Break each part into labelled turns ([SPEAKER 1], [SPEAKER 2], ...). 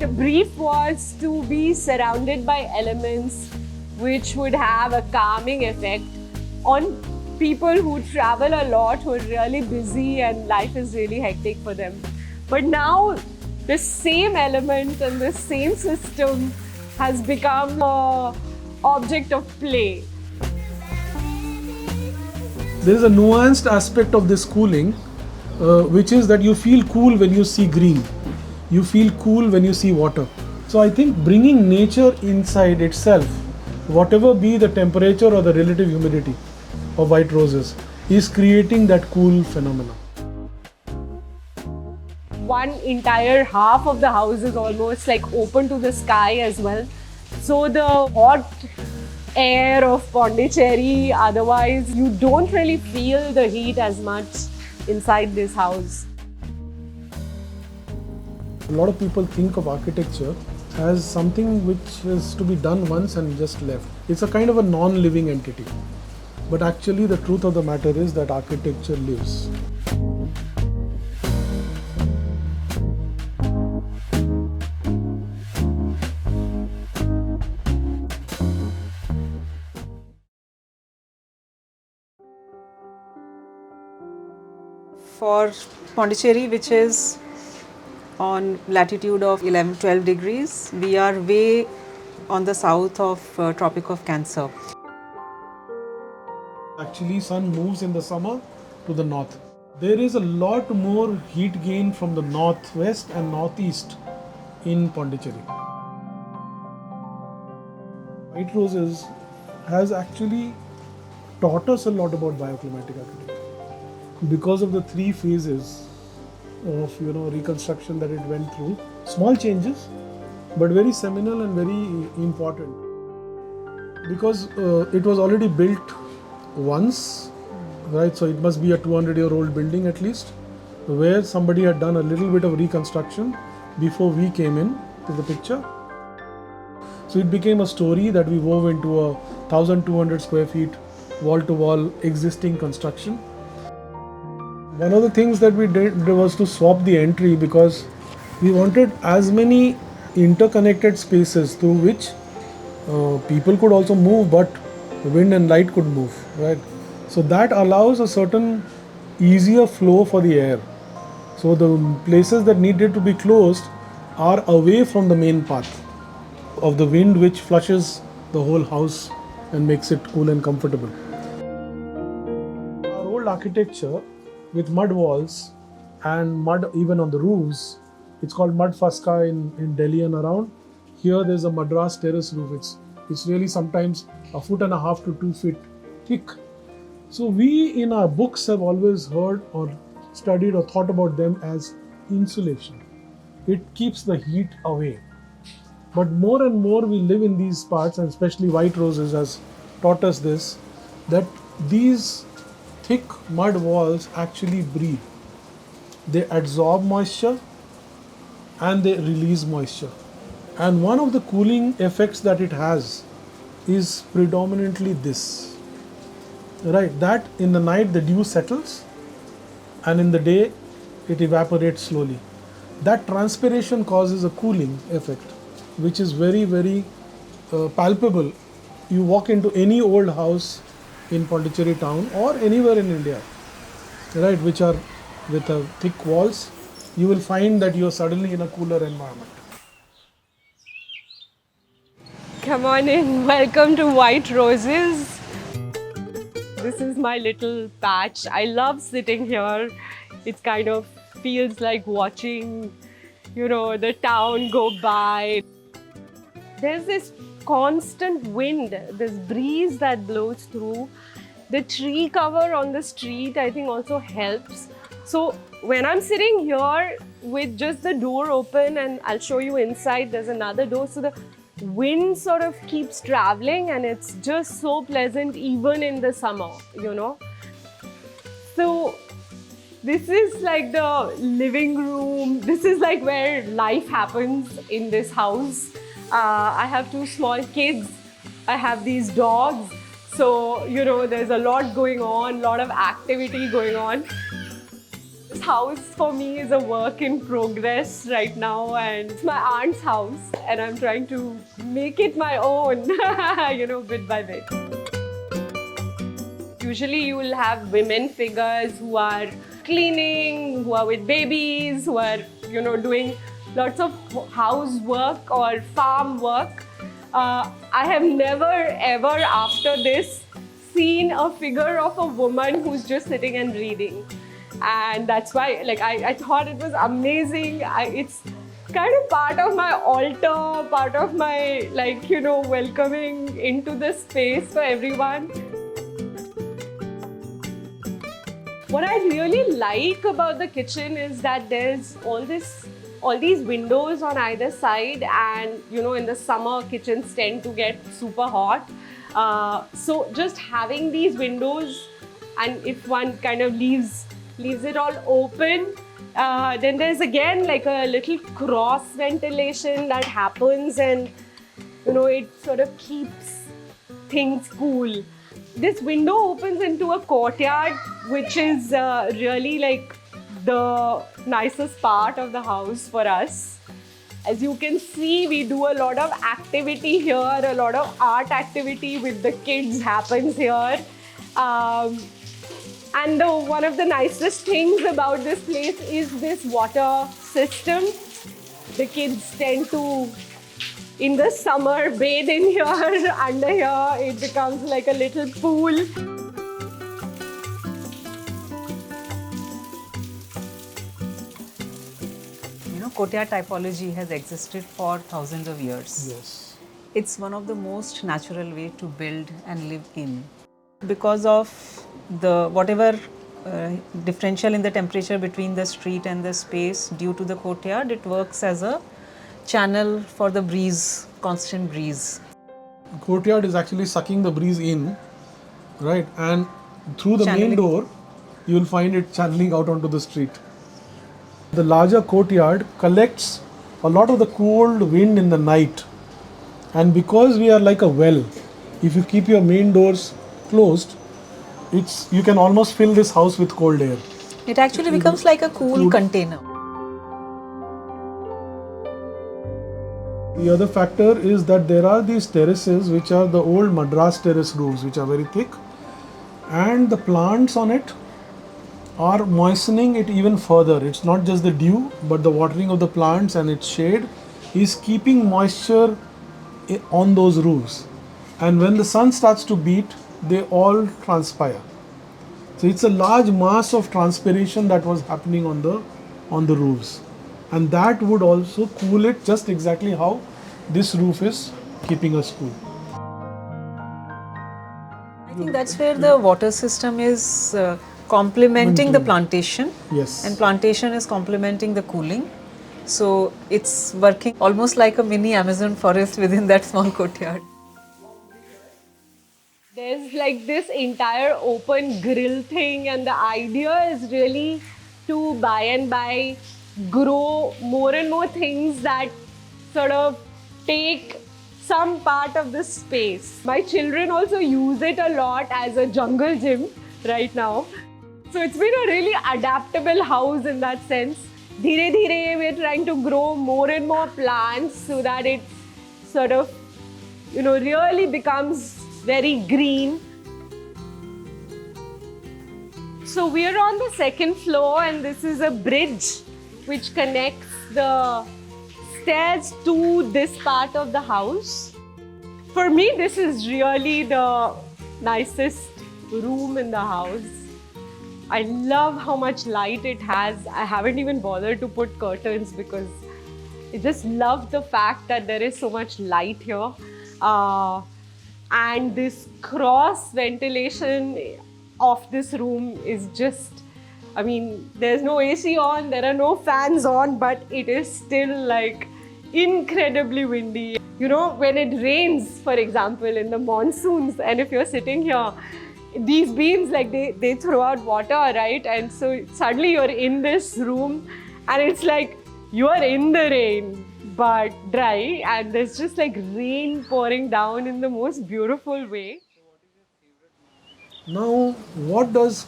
[SPEAKER 1] brief was to be surrounded by elements which would have a calming effect on people who travel a lot, who are really busy and life is really hectic for them. But now the same element and the same system has become an object of play.
[SPEAKER 2] There is a nuanced aspect of this cooling, which is that you feel cool when you see green. You feel cool when you see water. So I think bringing nature inside itself, whatever be the temperature or the relative humidity of white roses, is creating that cool phenomenon.
[SPEAKER 1] One entire half of the house is almost like open to the sky as well. So the hot air of Pondicherry, otherwise you don't really feel the heat as much inside this house.
[SPEAKER 2] A lot of people think of architecture as something which is to be done once and just left. It's a kind of a non-living entity. But actually the truth of the matter is that architecture lives.
[SPEAKER 3] For Pondicherry, which is on latitude of 11-12 degrees, we are way on the south of Tropic of Cancer.
[SPEAKER 2] Actually, sun moves in the summer to the north. There is a lot more heat gain from the northwest and northeast in Pondicherry. White roses has actually taught us a lot about bioclimatic architecture because of the three phases of reconstruction that it went through. Small changes, but very seminal and very important because it was already built once, right? So it must be a 200-year-old building at least, where somebody had done a little bit of reconstruction before we came in to the picture. So it became a story that we wove into a 1,200 square feet wall-to-wall existing construction. One of the things that we did was to swap the entry because we wanted as many interconnected spaces through which people could also move, but wind and light could move, right? So that allows a certain easier flow for the air. So the places that needed to be closed are away from the main path of the wind, which flushes the whole house and makes it cool and comfortable. Our old architecture with mud walls and mud even on the roofs, it's called mud faska in Delhi and around. Here there's a Madras terrace roof. It's really sometimes 1.5 to 2 feet thick. So we in our books have always heard or studied or thought about them as insulation. It keeps the heat away. But more and more we live in these parts, and especially white roses has taught us this, that these thick mud walls actually breathe. They absorb moisture and they release moisture. And one of the cooling effects that it has is predominantly this. Right, that in the night the dew settles and in the day it evaporates slowly. That transpiration causes a cooling effect, which is very, very palpable. You walk into any old house in Pondicherry town or anywhere in India, right, which are with thick walls, you will find that you are suddenly in a cooler environment.
[SPEAKER 1] Come on in, welcome to White Roses. This is my little patch. I love sitting here. It kind of feels like watching, the town go by. There's this constant wind, this breeze that blows through. The tree cover on the street, I think, also helps. So when I'm sitting here with just the door open, and I'll show you inside, there's another door. So the wind sort of keeps traveling and it's just so pleasant even in the summer, So this is like the living room. This is like where life happens in this house. I have 2 small kids. I have these dogs. So, there's a lot going on, a lot of activity going on. This house for me is a work in progress right now, and it's my aunt's house, and I'm trying to make it my own, bit by bit. Usually you will have women figures who are cleaning, who are with babies, who are, doing lots of housework or farm work. I have never ever after this seen a figure of a woman who's just sitting and reading. And that's why I thought it was amazing. It's kind of part of my altar, part of my welcoming into the space for everyone. What I really like about the kitchen is that there's all these windows on either side, and in the summer kitchens tend to get super hot. So just having these windows, and if one kind of leaves it all open, then there's again like a little cross ventilation that happens, and it sort of keeps things cool. This window opens into a courtyard, which is really like the nicest part of the house for us. As you can see, we do a lot of activity here, a lot of art activity with the kids happens here. And one of the nicest things about this place is this water system. The kids tend to, in the summer, bathe in here. Under here, it becomes like a little pool.
[SPEAKER 3] Courtyard typology has existed for thousands of years.
[SPEAKER 2] Yes.
[SPEAKER 3] It's one of the most natural way to build and live in. Because of the whatever differential in the temperature between the street and the space due to the courtyard, it works as a channel for the breeze, constant breeze.
[SPEAKER 2] The courtyard is actually sucking the breeze in, right? And through the main door, you will find it channeling out onto the street. The larger courtyard collects a lot of the cold wind in the night. And because we are like a well, if you keep your main doors closed, you can almost fill this house with cold air.
[SPEAKER 3] It actually becomes like a cool container.
[SPEAKER 2] The other factor is that there are these terraces which are the old Madras terrace roofs, which are very thick, and the plants on it are moistening it even further. It's not just the dew, but the watering of the plants and its shade is keeping moisture on those roofs. And when the sun starts to beat, they all transpire. So it's a large mass of transpiration that was happening on the roofs, and that would also cool it just exactly how this roof is keeping us cool.
[SPEAKER 3] I think that's where the water system is complementing the plantation.
[SPEAKER 2] Yes.
[SPEAKER 3] And plantation is complementing the cooling. So it's working almost like a mini Amazon forest within that small courtyard.
[SPEAKER 1] There's like this entire open grill thing, and the idea is really to by and by grow more and more things that sort of take some part of the space. My children also use it a lot as a jungle gym right now. So it's been a really adaptable house in that sense. Dheere dheere, we're trying to grow more and more plants so that it sort of, really becomes very green. So we're on the second floor, and this is a bridge which connects the stairs to this part of the house. For me, this is really the nicest room in the house. I love how much light it has. I haven't even bothered to put curtains because I just love the fact that there is so much light here. And this cross ventilation of this room is just, there's no AC on, there are no fans on, but it is still like incredibly windy. When it rains, for example, in the monsoons, and if you're sitting here, these beams, they throw out water, right? And so suddenly you're in this room and it's like you're in the rain, but dry, and there's just like rain pouring down in the most beautiful way.
[SPEAKER 2] Now, what does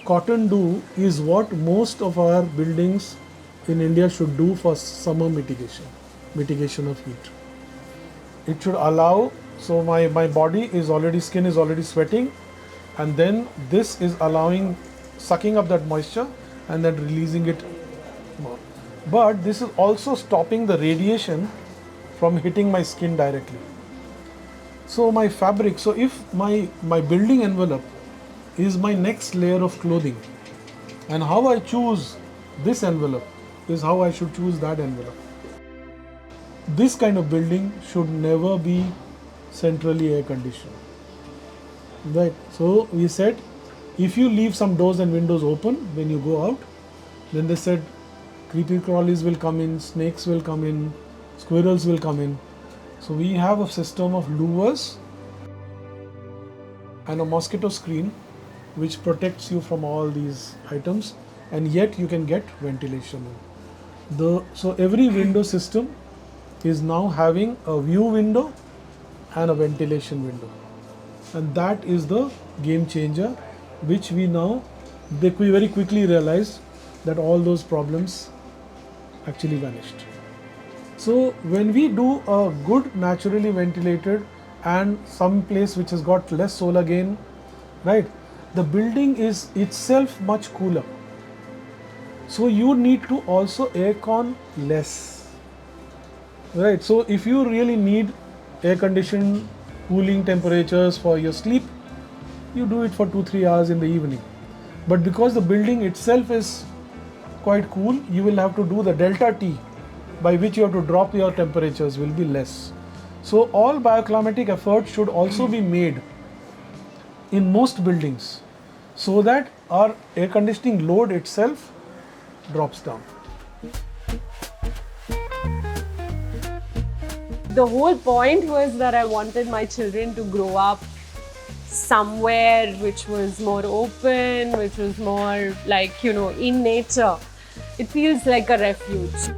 [SPEAKER 2] cotton do is what most of our buildings in India should do for summer mitigation of heat. It should allow, so my body is already, skin is already sweating, and then this is allowing, sucking up that moisture and then releasing it more. But this is also stopping the radiation from hitting my skin directly. So my fabric, so if my building envelope is my next layer of clothing, and how I choose this envelope is how I should choose that envelope. This kind of building should never be centrally air conditioned. Right. So we said if you leave some doors and windows open when you go out, then they said creepy crawlies will come in, snakes will come in, squirrels will come in. So we have a system of louvers and a mosquito screen which protects you from all these items, and yet you can get ventilation. So every window system is now having a view window and a ventilation window, and that is the game changer, which we very quickly realized that all those problems actually vanished. So when we do a good naturally ventilated and some place which has got less solar gain, right, the building is itself much cooler. So you need to also aircon less, right? So if you really need air conditioned cooling temperatures for your sleep, you do it for 2-3 hours in the evening. But because the building itself is quite cool, you will have to do the delta T by which you have to drop your temperatures will be less. So all bioclimatic efforts should also be made in most buildings so that our air conditioning load itself drops down.
[SPEAKER 1] The whole point was that I wanted my children to grow up somewhere which was more open, which was more like, in nature. It feels like a refuge.